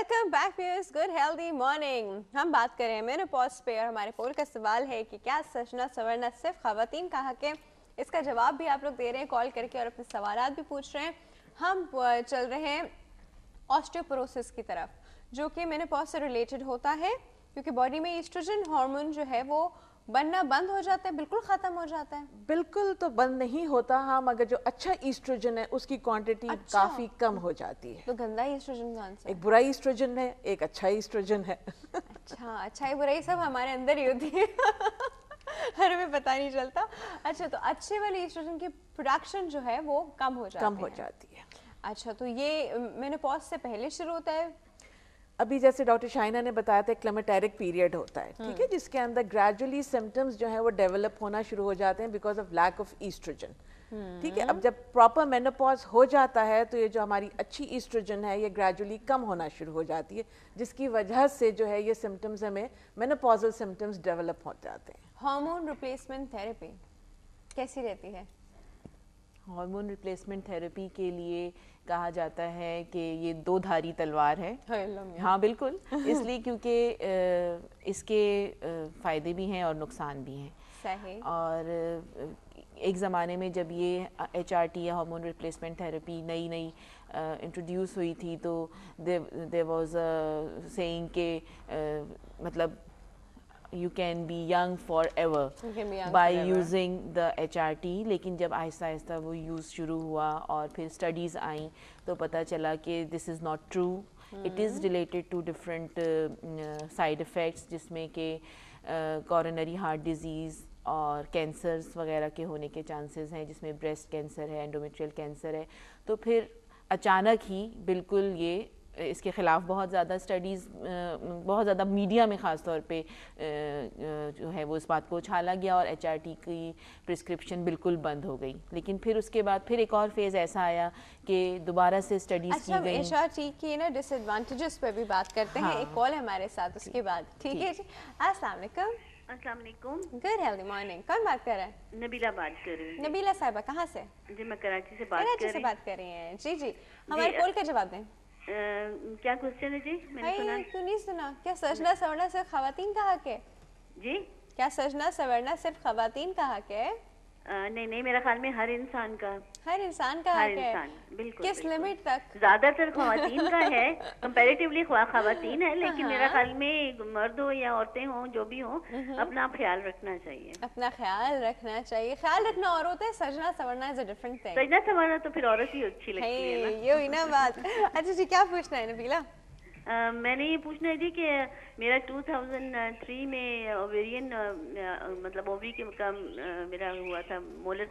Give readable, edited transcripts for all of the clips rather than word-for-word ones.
Welcome back viewers, good healthy morning. हम बात कर रहे हैं मेनोपॉज पे और हमारे पोल का सवाल है कि क्या सजना संवरना सिर्फ खवातीन का हक है। इसका जवाब भी आप लोग दे रहे हैं कॉल करके और अपने सवालात भी पूछ रहे हैं। हम चल रहे हैं ऑस्टियोपोरोसिस की तरफ, जो कि मेनोपॉज से रिलेटेड होता है, क्योंकि बॉडी में ईस्ट्रोजन हार्मोन जो है वो बनना बंद हो जाता है, बिल्कुल खत्म हो जाता है। बिल्कुल तो बंद नहीं होता, हाँ, मगर जो अच्छा ईस्ट्रोजन है उसकी क्वांटिटी काफी कम हो जाती है। तो गंदा ईस्ट्रोजन कौन सा? एक बुरा ईस्ट्रोजन है, एक अच्छा ईस्ट्रोजन है। अच्छा, अच्छाई बुराई सब हमारे अंदर ही होती है। हमें पता नहीं चलता। अच्छा, तो अच्छे वाले ईस्ट्रोजन की प्रोडक्शन जो है वो कम हो जाती है। अच्छा, तो ये मेनोपॉज से पहले शुरू होता है? अभी जैसे डॉक्टर शाइना ने बताया था, क्लिमेटेरिक पीरियड होता है, ठीक है, जिसके अंदर ग्रेजुअली सिम्टम्स जो है वो डेवलप होना शुरू हो जाते हैं because of lack of oestrogen. ठीक है, अब जब प्रॉपर मेनोपॉज हो जाता है तो ये जो हमारी अच्छी ईस्ट्रोजन है ये ग्रेजुअली कम होना शुरू हो जाती है, जिसकी वजह से जो है ये सिम्टम्स हमें मेनोपॉजल सिम्टम्स डेवलप हो जाते हैं। हार्मोन रिप्लेसमेंट थेरेपी कैसी रहती है? हार्मोन रिप्लेसमेंट थेरेपी के लिए कहा जाता है कि ये दो धारी तलवार है। हाँ बिल्कुल, इसलिए क्योंकि इसके फ़ायदे भी हैं और नुकसान भी हैं। सही। और एक ज़माने में जब ये HRT या हार्मोन रिप्लेसमेंट थेरेपी नई इंट्रोड्यूस हुई थी तो देयर वाज अ सेइंग के मतलब you can be young forever by using the HRT। लेकिन जब आहिस्ता आहिस्ता वो यूज़ शुरू हुआ और फिर स्टडीज़ आई तो पता चला कि this is not true. It is related to different side effects, जिसमें कि कॉरोनरी हार्ट डिज़ीज़ और कैंसर्स वगैरह के होने के चांसेस हैं, जिसमें ब्रेस्ट कैंसर है, एंडोमेट्रियल कैंसर है। तो फिर अचानक ही बिल्कुल ये इसके ख़िलाफ़ बहुत ज़्यादा स्टडीज़, बहुत ज़्यादा मीडिया में ख़ास तौर पे जो है वो इस बात को उछाला गया और HRT की प्रिस्क्रिप्शन बिल्कुल बंद हो गई। लेकिन फिर उसके बाद फिर एक और फेज़ ऐसा आया कि दोबारा से स्टडीज़ की गई। HRT की ना डिसएडवांटेजेस पे भी बात करते हैं। एक कॉल है हमारे साथ, उसके बाद। ठीक है जी। अस्सलाम वालेकुम। अस्सलाम वालेकुम। Good healthy morning. कौन बात कर रहा है? नबीला बात कर रही हूँ। नबीला साहिबा कहाँ से? जी मैं कराची से बात कर रही हैं। जी जी, हमारे कॉल का जवाब दें। क्या क्वेश्चन है जी? मैंने सुना। तू नहीं सुना क्या? सजना संवरना सिर्फ खवातीन का हक है? जी क्या सजना संवरना सिर्फ खवातीन का हक है? नहीं, मेरा ख्याल में हर इंसान का हक है। बिल्कुल। किस लिमिट तक? ज्यादातर खवातीन का है, कंपैरेटिवली खवातीन है, लेकिन मेरा ख्याल में मर्द हो या औरतें हों, जो भी हों, अपना ख्याल रखना चाहिए। अपना ख्याल रखना चाहिए। ख्याल रखना और होता है, सजना संवरना इज अ डिफरेंट थिंग। सजना संवरना तो फिर औरत ही अच्छी लगती है ना। ये हुई ना बात। अच्छा जी, क्या पूछना है नबीला? मैंने ये पूछना है जी कि मेरा 2003 में ओवेरियन मतलब ओवरी का मेरा हुआ था, मोलर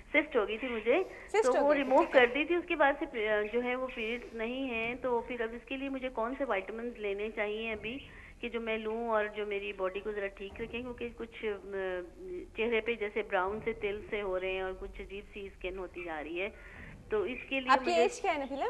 सिस्ट हो गई थी मुझे, तो वो रिमूव कर दी थी। उसके बाद से जो है वो पीरियड्स नहीं है, तो फिर अब इसके लिए मुझे कौन से विटामिन लेने चाहिए अभी कि जो मैं लूँ और जो मेरी बॉडी को ज़रा ठीक रखें, क्योंकि कुछ चेहरे पे जैसे ब्राउन से तिल से हो रहे हैं और कुछ अजीब सी स्किन होती जा रही है। तो इसके लिए आपकी एज क्या है नबीला?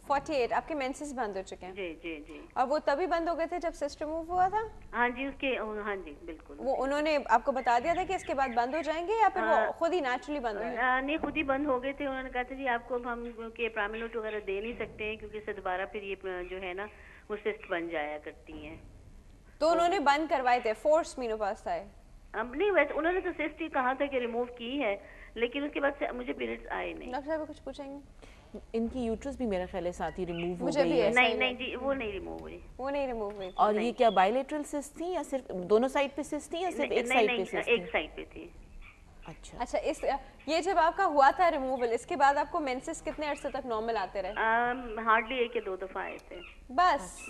48। आपके मेंसेस बंद हो चुके हैं? जी जी जी। और वो तभी बंद हो गए थे जब सिस्ट रिमूव हुआ था? हाँ जी, हाँ जी बिल्कुल। वो उन्होंने आपको बता दिया था कि इसके बाद बंद हो जाएंगे या फिर वो खुद ही नेचुरली बंद हो गए? नहीं, खुद ही बंद हो गए थे। उन्होंने कहा था जी आपको हम प्रामिलोट वगैरह दे नहीं सकते हैं, क्योंकि इससे दोबारा फिर ये जो है ना वो सिस्ट बन जाया करती हैं। तो उन्होंने बंद करवाए थे, फोर्स मेनोपॉज था? नहीं, वैसे उन्होंने तो सिस्ट ही कहा था कि रिमूव की है, लेकिन उसके बाद से मुझे पीरियड्स आए नहीं। डॉक्टर साहब कुछ पूछेंगे? इनकी यूट्रस भी मेरा ख्याल है साथ ही रिमूव हो गई है। नहीं जी, वो नहीं रिमूव हुई। और ये क्या बायलेटरल सिस्ट थी या सिर्फ दोनों साइड पे सिस्ट थी या सिर्फ एक साइड पे सिस्ट थी? एक साइड पे थी। अच्छा, इस ये जब आपका हुआ था रिमूवल, इसके बाद आपको मेंसेस कितने अरसे तक नॉर्मल आते रहे? हार्डली 1 या 2 दफा आए थे बस।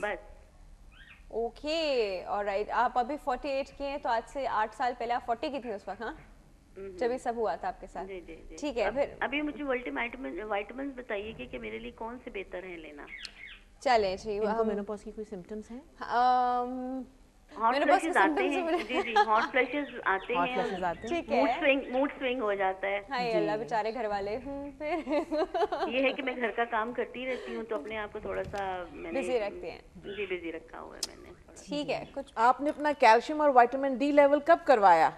Okay, alright. आप अभी 48 की हैं, तो आज से 8 साल पहले आप 40 की थी उस वक्त? हाँ, जब ये सब हुआ था आपके साथ। जी जी जी। ठीक है, फिर अभी मुझे विटामिन बताइए कि मेरे लिए कौन से बेहतर हैं लेना। चले जी। इनको मेनोपॉज की कोई सिम्टम्स हैं? हॉट फ्लैशेस आते हैं। जी जी, हॉट फ्लैशेस आते हैं। ठीक है, मूड स्विंग हो जाता है। हाय अल्लाह, बेचारे घर वाले। फिर ये है कि मैं घर का काम करती रहती हूँ, तो अपने आप को थोड़ा सा मैंने बिजी रखती हैं। जी, बिजी रखा हुआ है मैंने। ठीक है, कुछ आपने अपना कैल्शियम और विटामिन D लेवल कब करवाया?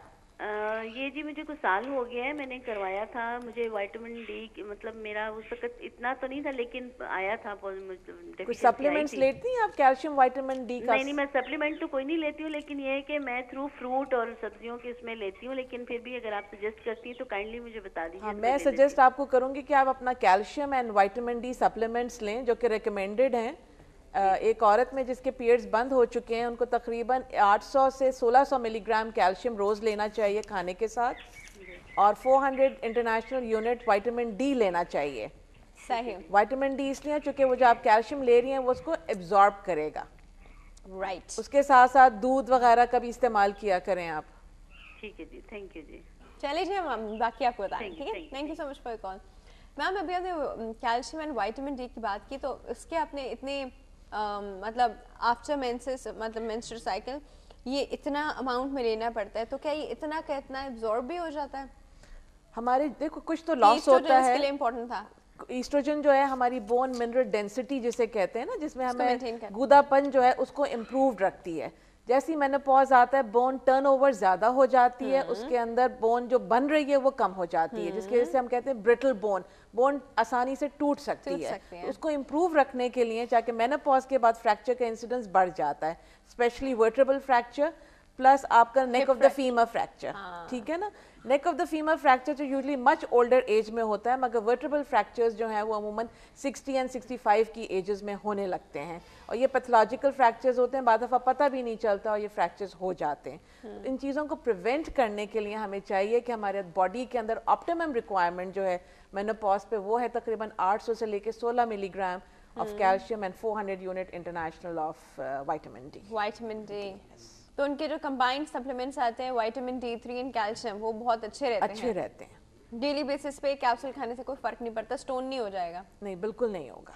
ये जी मुझे कुछ साल हो गया है, मैंने करवाया था। मुझे विटामिन डी मतलब मेरा उस वक्त इतना तो नहीं था, लेकिन आया था। कुछ सप्लीमेंट्स लेती हैं आप कैल्शियम विटामिन डी का? नहीं, मैं सप्लीमेंट तो कोई नहीं लेती हूँ, लेकिन ये है कि मैं थ्रू फ्रूट और सब्जियों के इसमें लेती हूँ। लेकिन फिर भी अगर आप सजेस्ट करती हैं तो काइंडली मुझे बता दीजिए। हाँ, मैं सजेस्ट आपको करूँगी कि आप अपना calcium and vitamin D supplements लें जो कि रिकमेंडेड हैं। एक औरत में जिसके पीरियड्स बंद हो चुके हैं उनको तकरीबन 800 से 1600 मिलीग्राम कैल्शियम रोज़ लेना चाहिए खाने के साथ, और 400 इंटरनेशनल यूनिट विटामिन डी लेना चाहिए। सही। विटामिन डी इसलिए चूँकि वो जो आप कैल्शियम ले रही हैं वो उसको एब्जॉर्ब करेगा। राइट। उसके साथ साथ दूध वगैरह का भी इस्तेमाल किया करें आप। ठीक है जी, थैंक यू जी। चलिए जी, हम बाकी आपको बताएं। ठीक है, thank you so much for call. Ma'am, अभी आपने कैल्शियम एंड विटामिन डी की बात की, तो उसके आपने इतने मतलब आफ्टर मेंसेस मतलब मेंस्ट्रुअल साइकिल ये इतना अमाउंट में लेना पड़ता है, तो क्या ये इतना का इतना एब्जॉर्ब भी हो जाता है? हमारे देखो कुछ तो लॉस होता है। इसके लिए इम्पोर्टेंट था ईस्ट्रोजन जो है हमारी बोन मिनरल डेंसिटी जिसे कहते हैं ना, जिसमें maintain हमें करता है। गूदापन जो है उसको इम्प्रूव रखती है। जैसे ही मेनोपॉज आता है बोन टर्नओवर ज्यादा हो जाती है, उसके अंदर बोन जो बन रही है वो कम हो जाती है, जिसकी वजह से हम कहते हैं ब्रिटल बोन, बोन आसानी से टूट सकती है। तो उसको इम्प्रूव रखने के लिए चाहे मेनोपॉज के बाद फ्रैक्चर का इंसिडेंस बढ़ जाता है, स्पेशली वर्टेब्रल फ्रैक्चर प्लस आपका neck of the femur fracture. ठीक है ना, neck of the femur fracture तो यूजुअली मच ओल्डर एज में होता है, मगर वर्टेब्रल फ्रैक्चर्स जो हैं वो अमूमन 60 एंड 65 की एजेस में होने लगते हैं, और ये पैथोलॉजिकल फ्रैक्चर्स होते हैं, बाद दफ़ा पता भी नहीं चलता और ये फ्रैक्चर्स हो जाते हैं। तो इन चीज़ों को प्रिवेंट करने के लिए हमें चाहिए कि हमारे बॉडी के अंदर ऑप्टिमम रिक्वायरमेंट जो है मेनोपॉज पे वो है तकरीबन 800 से लेके 16 milligram of calcium and 400 unit international of vitamin D. Vitamin D, तो उनके जो कंबाइंड सप्लीमेंट्स आते हैं विटामिन D3 एंड कैल्शियम, वो बहुत अच्छे रहते हैं। डेली बेसिस पे कैप्सूल खाने से कोई फर्क नहीं पड़ता, स्टोन नहीं हो जाएगा? नहीं, बिल्कुल नहीं होगा।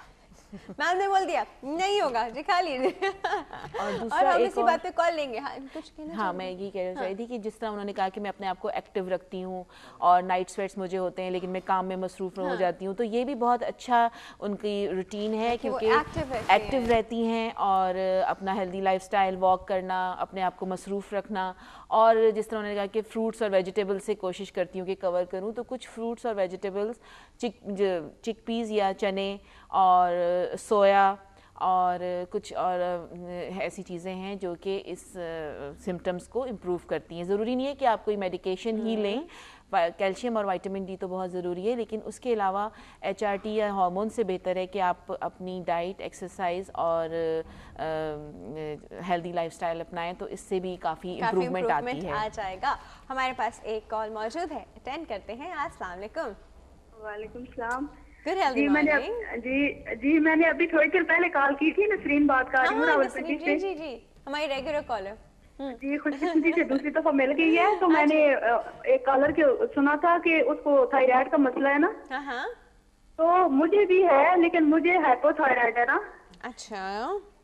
मैम ने बोल दिया नहीं होगा जी, खा लीजिए। और हम इसी बात पे कॉल लेंगे। हाँ, कुछ कहना? हाँ, मैं यही कहना चाह रही थी कि जिस तरह उन्होंने कहा कि मैं अपने आप को एक्टिव रखती हूँ और नाइट स्वेट्स मुझे होते हैं लेकिन मैं काम में मसरूफ हो जाती हूँ, तो ये भी बहुत अच्छा उनकी रूटीन है क्योंकि एक्टिव रहती हैं और अपना हेल्दी लाइफस्टाइल, वॉक करना, अपने आप को मसरूफ रखना। और जिस तरह उन्होंने कहा कि फ्रूट्स और वेजिटेबल्स से कोशिश करती हूँ कि कवर करूँ, तो कुछ फ्रूट्स और वेजिटेबल्स चिकपीस या चने और सोया और कुछ और ऐसी चीज़ें हैं जो कि इस सिम्टम्स को इम्प्रूव करती हैं। ज़रूरी नहीं है कि आप कोई मेडिकेशन ही लें, कैल्शियम और विटामिन डी तो बहुत ज़रूरी है, लेकिन उसके अलावा HRT या हार्मोन से बेहतर है कि आप अपनी डाइट, एक्सरसाइज और हेल्दी लाइफस्टाइल अपनाएं, तो इससे भी काफ़ी इम्प्रूवमेंट आती है। आ जाएगा। हमारे पास एक कॉल मौजूद है, अटेंड करते हैं। अस्सलाम वालेकुम। वालेकुम सलाम। Good healthy morning. जी मैंने अभी थोड़ी देर पहले कॉल की थी, नसरीन बात कर रही हूँ रावलपिंडी से। जी हमारी रेगुलर कॉलर। जी खुशकिस्मती से दूसरी दफा मिल गई है। तो मैंने एक कॉलर के सुना था कि उसको थायराइड का मसला है ना। हाँ, तो मुझे भी है, लेकिन मुझे हाइपोथायराइड है ना। अच्छा।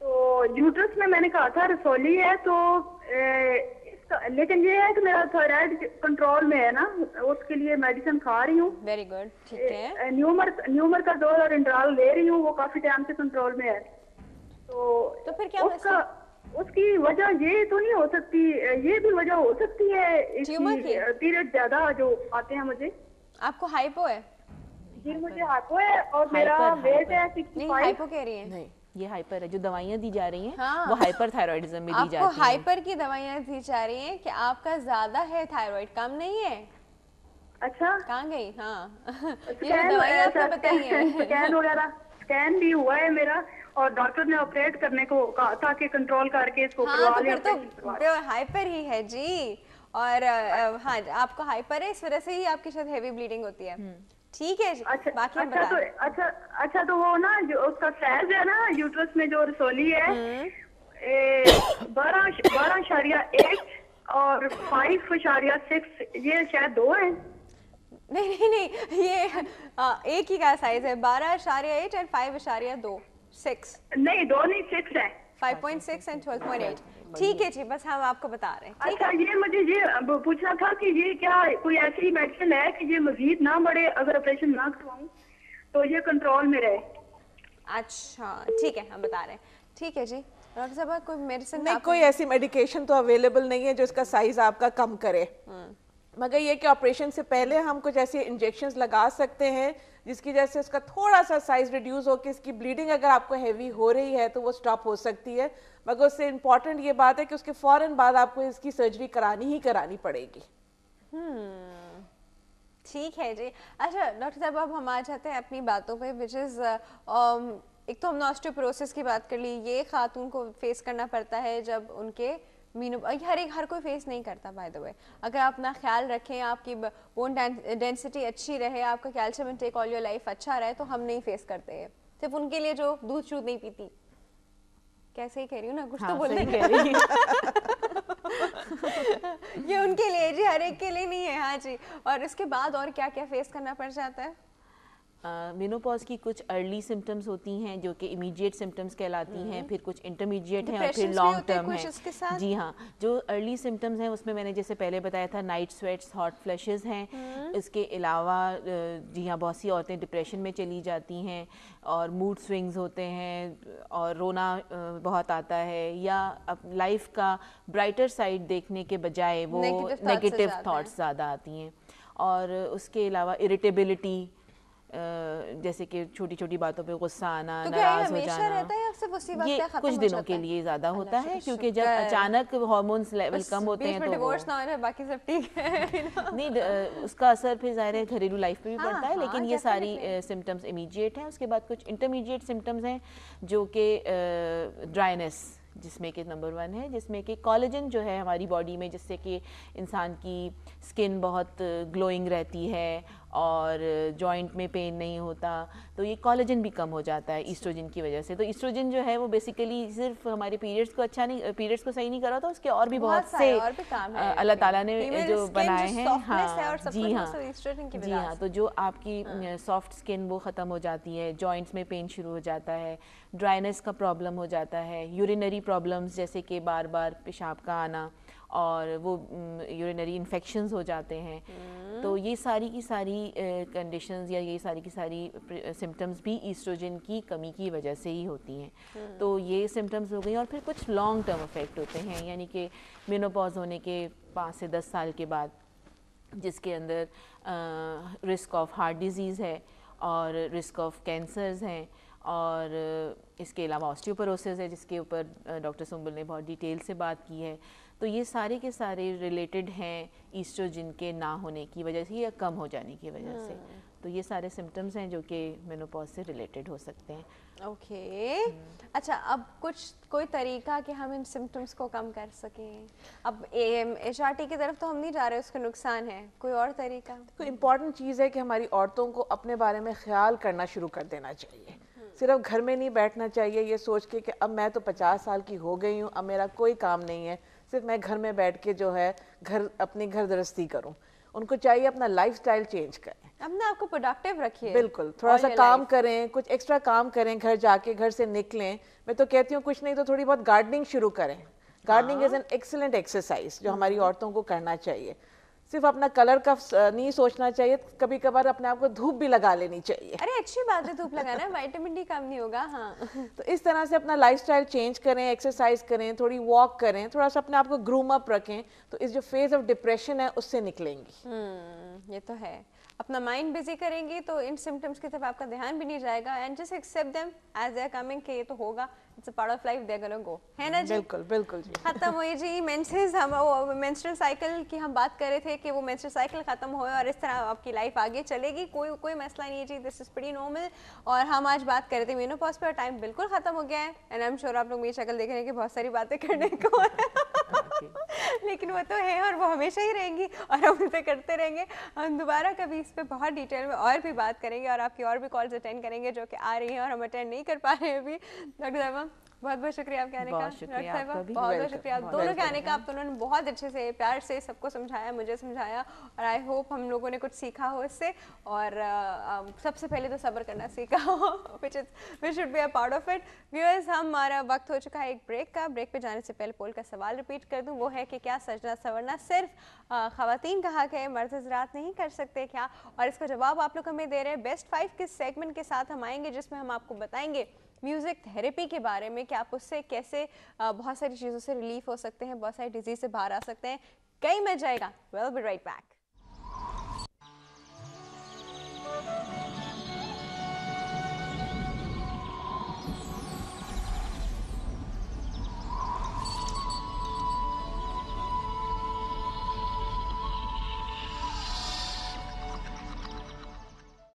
तो यूट्रस में मैंने कहा था रसोली है, तो लेकिन ये है कि मेरा थायराइड कंट्रोल में है ना, उसके लिए मेडिसिन खा रही हूँ। वेरी गुड, ठीक है। न्यूमर का डोज और इंड्राल ले रही हूँ, वो काफी टाइम से कंट्रोल में है। तो फिर क्या उसकी वजह ये तो नहीं हो सकती, ये भी वजह हो सकती है पीरियड ज्यादा जो आते हैं मुझे। आपको हाइपो है? जी मुझे हाइपो है और मेरा वेट है 65। नहीं, हाइपो कह रही है। नहीं, ये हाइपर है। जो दवाइयाँ दी जा रही हैं हाँ, वो हाइपर थायराइडिज्म में दी जाती हैं। आपको हाइपर की दवाइयाँ दी जा रही हैं कि आपका ज्यादा है, थायराइड कम नहीं है। अच्छा, कहाँ गई? हाँ, ये दवाइयाँ आपको बताइए। स्कैन वगैरह स्कैन भी हुआ है मेरा, और डॉक्टर ने ऑपरेट करने को कहा था कि कंट्रोल करके इसको करवा लें। तो हाइपर ही है जी। और हाँ, आपको हाइपर है, इस वजह से ही आपकी शायद हेवी ब्लीडिंग होती है। ठीक है जी। अच्छा, बाकी अच्छा तो वो ना जो उसका साइज है ना यूट्रस में जो रसोली है 12.8 और 5.6, ये शायद 2 है। नहीं, ये एक ही का साइज है, 12.8 और 5.2, 6 नहीं, 2 नहीं 6 है। 5.6 एंड 12.8। ठीक है जी, बस हम आपको बता रहे हैं। अच्छा, ये मुझे ये पूछना था कि ये क्या कोई ऐसी मेडिसिन है कि ये मजीद ना बढ़े, अगर ऑपरेशन ना करवाऊं तो ये कंट्रोल में रहे? अच्छा, ठीक है, हम बता रहे हैं। ठीक है जी। डॉक्टर साहब, कोई मेडिसिन? नहीं, कोई ऐसी मेडिकेशन तो अवेलेबल नहीं है जो इसका साइज आपका कम करे। मगर ये कि ऑपरेशन से पहले हम कुछ ऐसे इंजेक्शंस लगा सकते हैं जिसकी वजह से उसका थोड़ा सा साइज रिड्यूस हो के इसकी ब्लीडिंग अगर आपको हैवी हो रही है तो वो स्टॉप हो सकती है। मगर उससे इम्पॉर्टेंट ये बात है कि उसके फौरन बाद आपको इसकी सर्जरी करानी ही करानी पड़ेगी। ठीक है जी। अच्छा डॉक्टर साहब, अब हम आ जाते हैं अपनी बातों पे, विच इज़ एक तो हमने ऑस्टियोपोरोसिस की बात कर ली, ये खातून को फेस करना पड़ता है जब उनके हर कोई फेस नहीं करता बाय द वे। अगर आप अपना ख्याल रखें, आपकी बोन डेंसिटी अच्छी रहे, आपका calcium intake all your life अच्छा रहे, तो हम नहीं फेस करते हैं। सिर्फ उनके लिए जो दूध शूध नहीं पीती, कैसे ही कह रही हूँ ना, कुछ तो बोलने कह रही ये उनके लिए जी, हर एक के लिए नहीं है। हाँ जी। और इसके बाद और क्या क्या फेस करना पड़ जाता है? मेनोपॉज की कुछ अर्ली सिम्टम्स होती हैं जो कि इमीडिएट सिम्टम्स कहलाती हैं, फिर कुछ इंटरमीडिएट हैं और फिर लॉन्ग टर्म है। जी हाँ, जो अर्ली सिम्टम्स हैं उसमें मैंने जैसे पहले बताया था, नाइट स्वेट्स, हॉट फ्लैशेस हैं। इसके अलावा जी हाँ, बहुत सी औरतें डिप्रेशन में चली जाती हैं और मूड स्विंग्स होते हैं और रोना बहुत आता है, या अब लाइफ का ब्राइटर साइड देखने के बजाय वो नेगेटिव थॉट्स ज़्यादा आती हैं। और उसके अलावा इरिटेबिलिटी, जैसे कि छोटी छोटी बातों पे गुस्सा आना, नाराज हो जाना, ये कुछ दिनों के लिए ज्यादा होता है क्योंकि जब अचानक हार्मोन्स लेवल कम होते हैं तो डिवोर्स ना हो, बाकी सब ठीक है नहीं, उसका असर फिर जाहिर है घरेलू लाइफ पे भी पड़ता है। लेकिन ये सारी सिम्टम्स इमीडिएट हैं। उसके बाद कुछ इंटरमीडिएट सिम्टम्स हैं जो कि ड्राइनेस, जिसमें कि नंबर 1 है, जिसमें कि कोलेजन जो है हमारी बॉडी में, जिससे कि इंसान की स्किन बहुत ग्लोइंग रहती है और जॉइंट में पेन नहीं होता, तो ये कोलेजन भी कम हो जाता है ईस्ट्रोजन की वजह से। तो ईस्ट्रोजन जो है वो बेसिकली सिर्फ हमारे पीरियड्स को पीरियड्स को सही नहीं कर रहा था, उसके और भी बहुत से अल्लाह ताला ने जो बनाए हैं। हाँ जी हाँ, जी हाँ। तो जो आपकी सॉफ्ट स्किन वो ख़त्म हो जाती है, जॉइंट्स में पेन शुरू हो जाता है, ड्राइनेस का प्रॉब्लम हो जाता है, यूरिनरी प्रॉब्लम्स जैसे कि बार बार पेशाब का आना और वो यूरिनरी इन्फेक्शंस हो जाते हैं। तो ये सारी की सारी कंडीशंस या ये सारी की सारी सिम्टम्स भी ईस्ट्रोजन की कमी की वजह से ही होती हैं। तो ये सिम्टम्स हो गई। और फिर कुछ लॉन्ग टर्म इफ़ेक्ट होते हैं, यानी कि मेनोपॉज होने के 5 से 10 साल के बाद, जिसके अंदर रिस्क ऑफ हार्ट डिजीज़ है और रिस्क ऑफ कैंसर्स हैं और इसके अलावा ऑस्टियोपोरोसिस है, जिसके ऊपर डॉक्टर सुंबुल ने बहुत डिटेल से बात की है। तो ये सारे के सारे रिलेटेड हैं ईस्ट्रोजन के ना होने की वजह से या कम हो जाने की वजह से। तो ये सारे सिम्टम्स हैं जो कि मेनोपॉज से रिलेटेड हो सकते हैं। ओके। अच्छा, अब कोई तरीका कि हम इन सिम्टम्स को कम कर सकें? अब HRT की तरफ तो हम नहीं जा रहे, उसका नुकसान है, कोई और तरीका? कोई इम्पॉर्टेंट चीज़ है कि हमारी औरतों को अपने बारे में ख्याल करना शुरू कर देना चाहिए। सिर्फ घर में नहीं बैठना चाहिए ये सोच के कि अब मैं तो 50 साल की हो गई हूँ, अब मेरा कोई काम नहीं है, सिर्फ मैं घर में बैठ के जो है अपनी घर गृहस्थी करूँ। उनको चाहिए अपना लाइफस्टाइल चेंज करें, अपने आप को प्रोडक्टिव रखिए। बिल्कुल, थोड़ा सा काम करें, कुछ एक्स्ट्रा काम करें, घर जाके घर से निकलें। मैं तो कहती हूँ कुछ नहीं तो थोड़ी बहुत गार्डनिंग शुरू करें। Gardening is an excellent exercise जो हमारी औरतों को करना चाहिए। सिर्फ अपना कलर का नहीं सोचना चाहिए, कभी कभार अपने आप को धूप भी लगा लेनी चाहिए। अरे अच्छी बात है धूप लगाना, विटामिन डी कम नहीं होगा। हाँ तो इस तरह से अपना लाइफस्टाइल चेंज करें, एक्सरसाइज करें, थोड़ी वॉक करें, थोड़ा सा अपने आप को ग्रूम अप रखें, तो इस जो फेज ऑफ डिप्रेशन है उससे निकलेंगी। ये तो है। अपना माइंड बिजी करेंगे तो इन सिम्टम्स की तरफ आपका ध्यान भी नहीं जाएगा। And just accept them as they are coming कि ये तो होगा, it's a part of life, they are gonna go, है ना जी? बिल्कुल बिल्कुल जी। खत्म हुई जी मेंसेस, हम वो मेंस्ट्रुअल साइकिल की हम बात कर रहे थे कि वो मेंस्ट्रुअल साइकिल खत्म हो और इस तरह आपकी लाइफ आगे चलेगी, कोई मसला नहीं है जी, दिस इज प्रीटी नॉर्मल। और हम आज बात कर रहे थे मेनोपॉज पर, टाइम बिल्कुल खत्म हो गया है एंड आई एम श्योर आप लोग मेरी शक्ल देखने की बहुत सारी बातें करने को लेकिन वो तो है और वो हमेशा ही रहेंगी और हम उसे करते रहेंगे। हम दोबारा कभी इस पे बहुत डिटेल में और भी बात करेंगे और आपकी और भी कॉल्स अटेंड करेंगे जो कि आ रही हैं और हम अटेंड नहीं कर पा रहे हैं अभी। डॉक्टर साहबा बहुत बहुत शुक्रिया आपके आने का। बहुत बहुत शुक्रिया आप दोनों के आने का। आप दोनों ने बहुत अच्छे से प्यार से सबको समझाया, मुझे समझाया और आई होप हम लोगों ने कुछ सीखा हो इससे। और सबसे पहले तो सब्र करना सीखा हो, which should be a part of it। Viewers, हमारा वक्त हो चुका है एक ब्रेक का। ब्रेक पे जाने से पहले पोल का सवाल रिपीट कर दूं, वो है कि क्या सजना संवरना सिर्फ खवातीन का हक है, मर्द हज़रात नहीं कर सकते क्या? और इसका जवाब आप लोग हमें दे रहे हैं। बेस्ट 5 के सेगमेंट के साथ हम आएंगे जिसमें हम आपको बताएंगे म्यूज़िक थेरेपी के बारे में कि आप उससे कैसे बहुत सारी चीज़ों से रिलीफ हो सकते हैं, बहुत सारी डिजीज से बाहर आ सकते हैं। कई मजा आएगा। We'll be right back.